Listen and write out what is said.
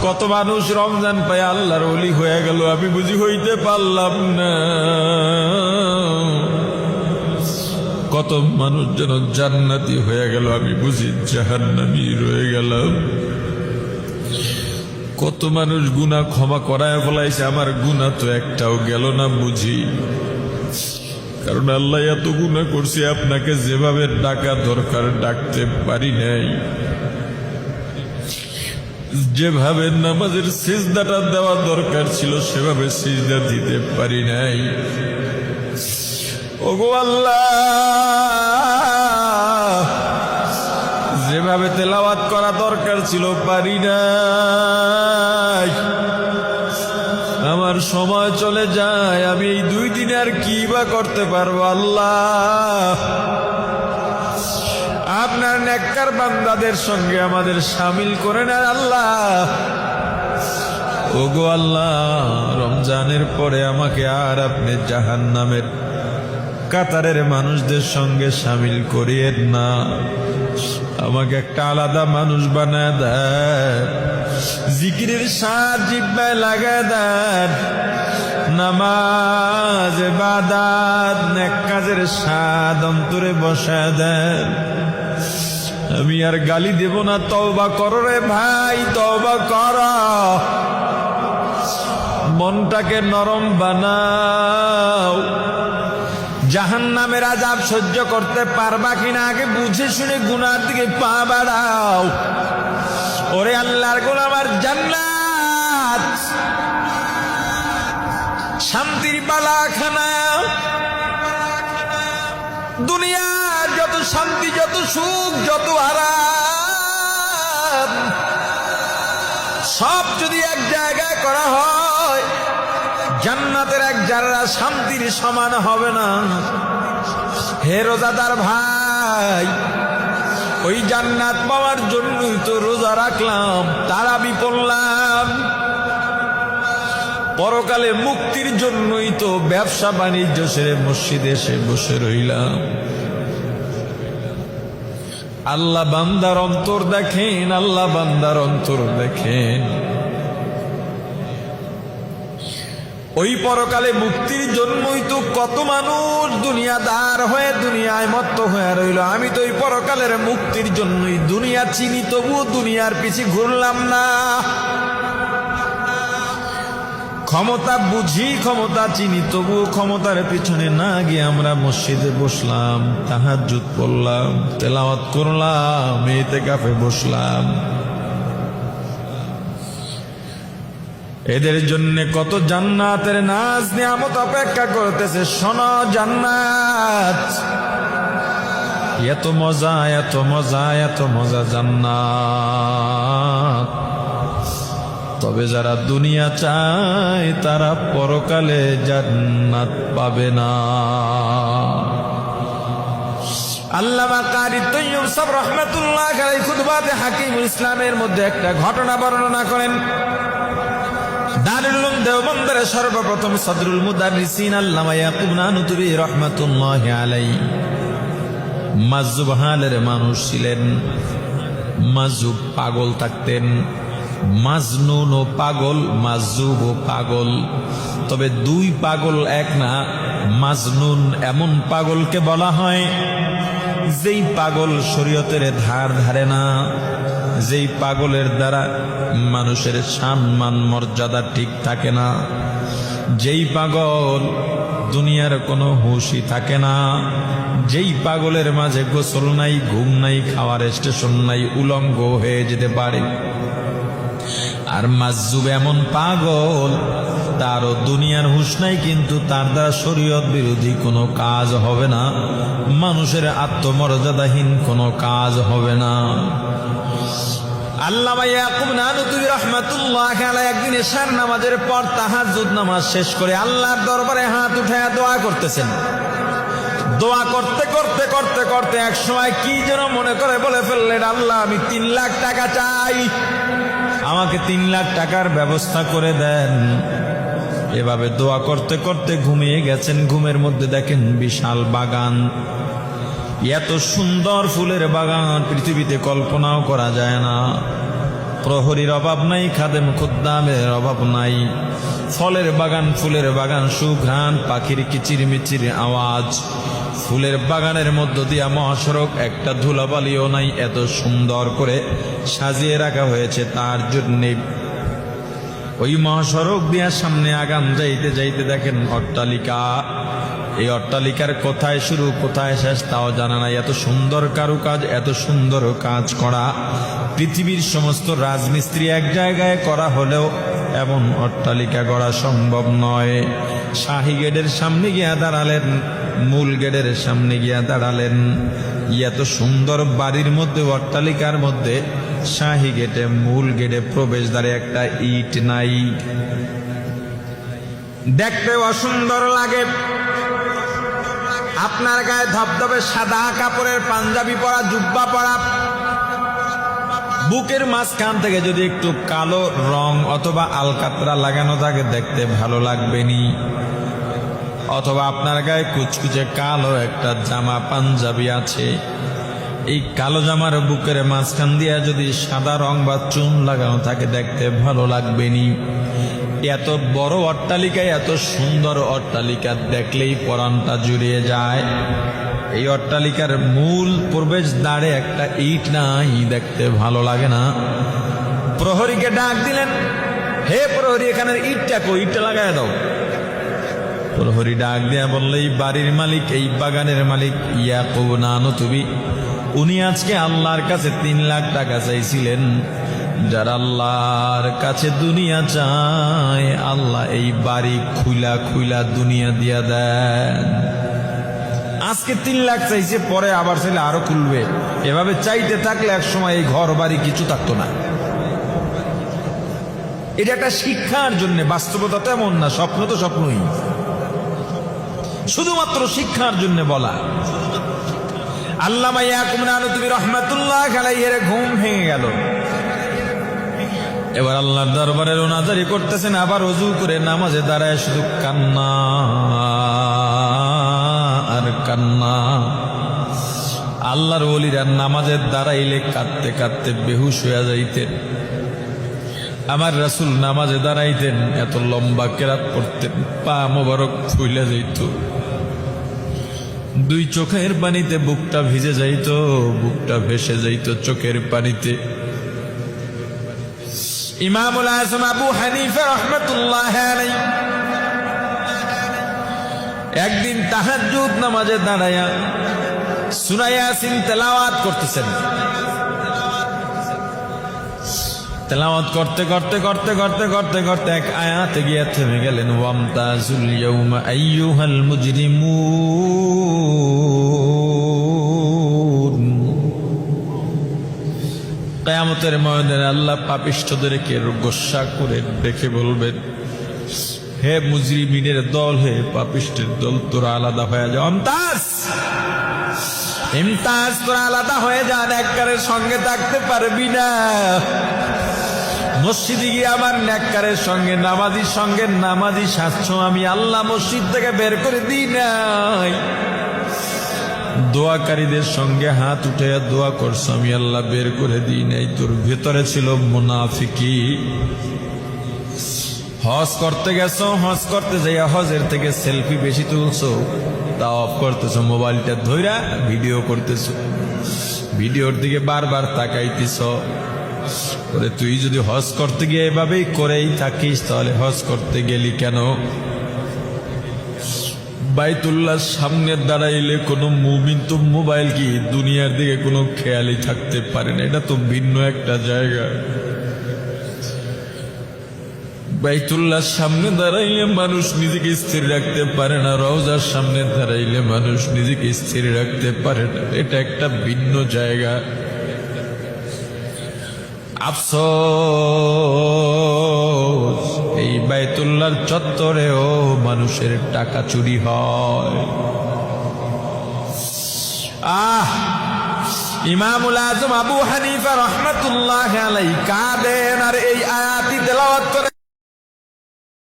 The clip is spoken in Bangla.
কত মানুষ রমজান পায় আল্লাহর ওলি হয়ে গেল, আমি বুঝি হইতে পারলাম না। কত মানুষ যেন জান্নাতি হয়ে গেল, আমি বুঝি জাহান্নামী রয়ে গেলাম। কত মানুষ গুনাহ ক্ষমা করায় ফেলাইছে, আমার গুনাহ তো একটাও গেল না বুঝি। কারণ আল্লাহ এত গুনাহ করছে, আপনাকে যেভাবে ডাকা দরকার ডাকতে পারি নাই, যেভাবে নামাজের সিজদাটা দেওয়া দরকার ছিল সেভাবে সিজদা দিতে পারি নাই। ওগো আল্লাহ, যেভাবে তেলাওয়াত করা দরকার ছিল পারি নাই। আমার সময় চলে যায়, আমি এই 2 দিনে আর কি বা করতে পারবো। আল্লাহ, আপনার নেককার বান্দাদের সঙ্গে আমাদের শামিল করে নেন আল্লাহ। ওগো আল্লাহ, রমজানের পরে আমাকে আর আপনি জাহান্নামের কাতারের মানুষদের সঙ্গে শামিল করিয়েন না। আমাকে একটা আলাদা মানুষ বানায় দেন, জিকিরের স্বাদ জিহ্বায় লাগায় দেন, নামাজ ইবাদত নেক কাজের স্বাদ অন্তরে বসায় দেন। আমি আর গালি দেব না। তওবা করো রে ভাই, তওবা করো, মনটাকে নরম বানাও। জাহান্নামের আযাব সহ্য করতে পারবা কিনা আগে বুঝে শুনে গুনার দিকে পা বাড়াও। ওরে আল্লাহর গোলাম, আর জান্নাত শান্তির বালাখানা, দুনিয়ার যত শান্তি, যত সুখ, যত আরাম সব যদি এক জায়গায় করা হয়, জান্নাতের এক জাররা শান্তির সমান হবে না। হে রোজাদার ভাই, ওই জান্নাত পাওয়ার জন্যই তো রোজা রাখলাম, তারাবি পড়লাম। পরকালে মুক্তির জন্যই তো ব্যবসা বাণিজ্য সেরে মসজিদে এসে বসে রইলাম। আল্লাহ বান্দার অন্তর দেখেন, আল্লাহ বান্দার অন্তর দেখেন। ওই পরকালে মুক্তির জন্যই তো কত মানুষ দুনিয়াদার হয়ে দুনিয়ায় মত্ত হয়ে রইল। আমি তো ওই পরকালের মুক্তির জন্যই দুনিয়া চিনি, তবুও দুনিয়ার পিছে ঘুরলাম না। ক্ষমতা বুঝি, ক্ষমতা চিনি, তবুও ক্ষমতার পিছনে না গিয়ে আমরা মসজিদে বসলাম, তাহাজ্জুদ পড়লাম, তেলাওয়াত করলাম, ইতিকাফে বসলাম। এদের জন্য কত জান্নাতের নাজ নিয়ামত অপেক্ষা করতেছে। শোনো, জান্নাত এত মজা, এত মজা, এত মজা জান্নাত। তবে যারা দুনিয়া চায় তারা পরকালে জান্নাত পাবে না। আল্লামা কারি তৈয়ব সাহেব রাহমাতুল্লাহ আলাইহি খুতবাতে হাকিমুল ইসলামের মধ্যে একটা ঘটনা বর্ণনা করেন। দারুল উলুম দেওবন্দের সর্বপ্রথম সদরুল মুদাররিসিন আল্লামা ইয়াকুব নানুতুবি রাহমাতুল্লাহি আলাইহি মাজুব হালের মানুষ ছিলেন। মাজুব পাগল থাকতেন, মাজনুন ও পাগল, মাজুব ও পাগল। তবে 2 পাগল এক না। মাজনুন এমন পাগলকে বলা হয় যেই পাগল শরীয়তের ধার ধারে না, যেই পাগলের দ্বারা মানুষের সম্মান মর্যাদা ঠিক থাকে না, যেই পাগল দুনিয়ার কোনো হুঁশই থাকে না, যেই পাগলের মাঝে গোসল নাই, ঘুম নাই, খাওয়ার স্টেশন নাই, উলঙ্গ হয়ে যেতে পারে। আর মাজুব এমন পাগল, তারও দুনিয়ার হুঁশ নাই, কিন্তু তার দ্বারা শরীয়ত বিরোধী কোনো কাজ হবে না, মানুষের আত্মমর্যাদাহীন কোনো কাজ হবে না। আল্লামা ইয়াকুব নানুতুবি রাহমাতুল্লাহ আলাইহি একদিন এশার নামাজের পর তাহাজ্জুদ নামাজ শেষ করে আল্লাহর দরবারে হাত উঠায়া দোয়া করতেছেন। দোয়া করতে করতে করতে করতে এক সময় কি যেন মনে করে বলে ফেললেন, আল্লাহ, আমি 3 লাখ টাকা চাই, আমাকে 3 লাখ টাকার ব্যবস্থা করে দেন। এভাবে দোয়া করতে করতে ঘুমিয়ে গেছেন। ঘুমের মধ্যে দেখেন বিশাল বাগান, এত সুন্দর ফুলের বাগান পৃথিবীতে কল্পনাও করা যায় না। প্রহরীর অভাব নাই, খাদেম খুদ্দামের অভাব নাই। ফলের বাগান, ফুলের বাগান, সুঘ্রাণ, পাখির কিচিরমিচির আওয়াজ, ফুলের বাগানের মধ্য দিয়া মহাসড়ক, একটা ধুলাবালিও নাই। এত সুন্দর করে সাজিয়ে রাখা হয়েছে তার জন্যে। ওই মহাসড়ক দিয়া সামনে আগান যাইতে যাইতে দেখেন অট্টালিকা। এই অট্টালিকার কোথায় শুরু কোথায় শেষ তাও জানা নাই। এত সুন্দর কারুকাজ, এত সুন্দর কাজ করা। পৃথিবীর সমস্ত রাজমিস্ত্রি এক জায়গায় করা হলেও এমন অট্টালিকা গড়া সম্ভব নয়। শাহী গেটের সামনে গিয়া দাঁড়ালেন, মূল গেটের সামনে গিয়া দাঁড়ালেন। এত সুন্দর বাড়ির মধ্যে, অট্টালিকার মধ্যে, শাহী গেটে, মূল গেটে প্রবেশদ্বারে একটা ইট নাই। দেখতে অসুন্দর লাগে। আপনার গায়ে ধবধবে সাদা কাপড়ের পাঞ্জাবি পরা, জুব্বা পরা, বুকের মাঝখান থেকে যদি একটু কালো রং অথবা আলকাতরা লাগানো থাকে দেখতে ভালো লাগবেনি। অথবা আপনার গায়ে কুচকুচে কালো একটা জামা পাঞ্জাবি আছে, এই কালো জামার বুকের মাঝখান দিয়া যদি সাদা রং বা চুন লাগানো থাকে দেখতে ভালো লাগবেনি। এত বড় অট্টালিকায়, এত সুন্দর অট্টালিকা দেখলেই পরাণটা জুড়িয়ে যায়। এই অট্টালিকার মূল প্রবেশ দ্বারে একটা ইট নাই, দেখতে ভালো লাগে না। প্রহরীকে ডাক দিলেন, হে প্রহরী, এখানের ইটটা কই, ইটটা লাগায় দাও। প্রহরী ডাক দিয়া বললে, এই বাড়ির মালিক, এই বাগানের মালিক ইয়াকুব নানতুবি, উনি আজকে আল্লাহর কাছে 3 লাখ টাকা চাইছিলেন। যারা আল্লাহর কাছে দুনিয়া চায়, আল্লাহ এই বাড়ি খুইলা খুইলা দুনিয়া দিয়া দেন। আজকে 3 লাখ চাইছে, পরে আবার চাইলে আরো খুলবে। এভাবে চাইতে থাকলে এক সময় এই ঘর বাড়ি কিছু থাকতো না। এটা একটা শিক্ষার জন্য, বাস্তবতা তেমন না, স্বপ্ন তো স্বপ্নই, শুধুমাত্র শিক্ষার জন্য বলা। আল্লামা ইয়াকুব নানতুবি রাহমাতুল্লাহ আলাইহির ঘুম ভেঙে গেল। এবার আল্লাহর দরবারে রোনাজারি করতেছেন, আবার ওযু করে নামাজে দাঁড়ায় শুধু কান্না আর কান্না। আল্লাহর ওলিরা নামাজে দাঁড়াইলে কাঁদতে কাঁদতে বেহুশ হয়ে যাইতেন। আমার রাসূল নামাজে দাঁড়াইতেন, এত লম্বা কেরাত পড়তেন, পা মোবারক ফুলে যাইত, 2 চোখের পানিতে বুকটা ভিজে যাইত, বুকটা ভেসে যাইত চোখের পানিতে। ইমামুল আযম আবু হানিফা রাহমাতুল্লাহ আলাইহি একদিন তাহাজ্জুদ নামাজে দাঁড়ায়া সূরা ইয়াসিন তেলাওয়াত করতেছেন। তেলাওয়াত করতে করতে করতে করতে করতে করতে এক আয়াতে গিয়ে থেমে গেলেন। ওয়ামতাজুল ইয়াউমা আইয়ুহাল মুজরিমুন। কিয়ামতের ময়দানে আল্লাহ পাপিষ্ঠদেরকে গোসা করে দেখে বলবেন, হে মুজরিমিনের দল, হে পাপিষ্ঠের দল, তোরা আলাদা হয়ে যাও। ইমতাজ, তোরা আলাদা হয়ে যা, নেককারের সঙ্গে থাকতে পারবি না। মসজিদে গিয়ে আমার নেককারের সঙ্গে, নামাজির সঙ্গে নামাজি সাজছ, আমি আল্লাহ মসজিদ থেকে বের করে দিই নাই। দোয়াকারীদের সঙ্গে হাত উঠে দোয়া করছো, আমি আল্লাহ বের করে দিই নাই। তোর ভেতরে ছিল মুনাফিকি। হজ করতে গেছো, হজ করতে যাইয়া হজের থেকে সেলফি বেশি তুলছো, তাওয়াফ করতেছো, মোবাইলটা ধইরা ভিডিও করতেছো, ভিডিওর দিকে বারবার তাকাইতেছ। ওরে তুই যদি হজ করতে গিয়ে এভাবেই করেই থাকিস, তাহলে হজ করতে গেলি কেন? বাইতুল্লাহর সামনে দাঁড়াইলে কোনো মুমিন তো মোবাইল কি দুনিয়ার দিকে কোনো খেয়ালই থাকতে পারে না, এটা তো ভিন্ন একটা জায়গা। বাইতুল্লাহর সামনে দাঁড়াইলে মানুষ নিজেকে স্থির রাখতে পারে না, রওজার সামনে দাঁড়াইলে মানুষ নিজেকে স্থির রাখতে পারে না, এটা একটা ভিন্ন জায়গা। আফসোস, এই বাইতুল্লাহর চত্বরেও মানুষের টাকা চুরি হয়। ইমামুল আযম আবু হানিফা রাহমাতুল্লাহ আলাইহি কাঁদেন আর এই আয়াতটি তেলাওয়াত করে